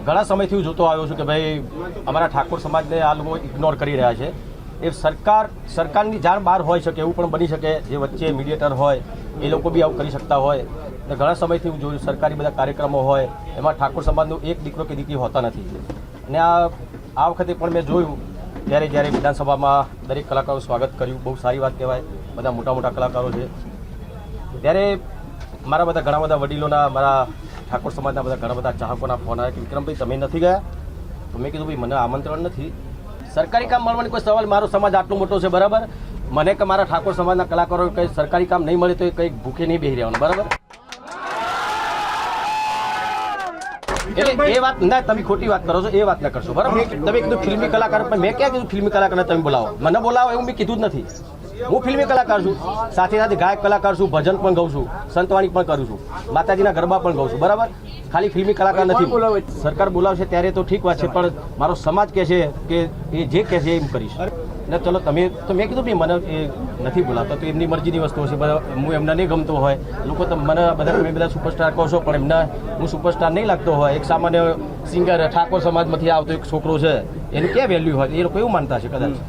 ઘણા સમયથી હું જોતો આવ્યો છું કે ભાઈ અમારા ઠાકોર સમાજને આ લોકો ઇગ્નોર કરી રહ્યા છે. એ સરકારની જાણ બહાર હોઈ શકે, એવું પણ બની શકે જે વચ્ચે મીડિયેટર હોય એ લોકો બી આવું કરી શકતા હોય. અને ઘણા સમયથી હું જોયું સરકારી બધા કાર્યક્રમો હોય એમાં ઠાકોર સમાજનો એક દીકરો કે દીકરી હોતા નથી. અને આ વખતે પણ મેં જોયું જ્યારે વિધાનસભામાં દરેક કલાકારો સ્વાગત કર્યું, બહુ સારી વાત કહેવાય. બધા મોટા મોટા કલાકારો છે. ત્યારે મારા બધા ઘણા બધા વડીલોના, મારા ઠાકોર સમાજના બધા ઘણા બધા ચાહકોના ફોન આવ્યા કે વિક્રમભાઈ તમે નથી ગયા? તો મેં કીધું ભાઈ મને આમંત્રણ નથી. સરકારી કામ મળવાની કોઈ સવાલ, મારો સમાજ આટલો મોટો છે બરાબર, મને કે મારા ઠાકોર સમાજના કલાકારો કંઈ સરકારી કામ નહીં મળે તો એ કંઈક ભૂખે નહીં બેસી રહેવાનું બરાબર. એટલે એ વાત ના, તમે ખોટી વાત કરો છો, એ વાત ના કરશો બરાબર. તમે કીધું ફિલ્મી કલાકાર, પણ મેં ક્યાં કીધું ફિલ્મી કલાકારને તમે બોલાવો? મને બોલાવો એવું મેં કીધું જ નથી. હું ફિલ્મી કલાકાર છું, સાથે સાથે ગાયક કલાકાર છું, ભજન પણ ગાઉં છું, સંતવાણી પણ કરું છું, માતાજીના ગરબા પણ ગાઉં છું બરાબર. ખાલી ફિલ્મી કલાકાર નથી. સરકાર બોલાવશે ત્યારે તો ઠીક વાત છે, પણ મારો સમાજ કહે છે કે એ જે કહે છે એમ કરીશ. ને ચલો તમે તો મેં કીધું ભાઈ મને એ નથી બોલાવતા તો એમની મરજીની વસ્તુ હશે. હું એમને નહીં ગમતો હોય, લોકો તો મને બધા તમે બધા સુપરસ્ટાર કહો છો, પણ એમને હું સુપરસ્ટાર નહીં લાગતો હોય. એક સામાન્ય સિંગર ઠાકોર સમાજમાંથી આવતો એક છોકરો છે, એનું ક્યાં વેલ્યુ હોય એ લોકો એવું માનતા છે કદાચ.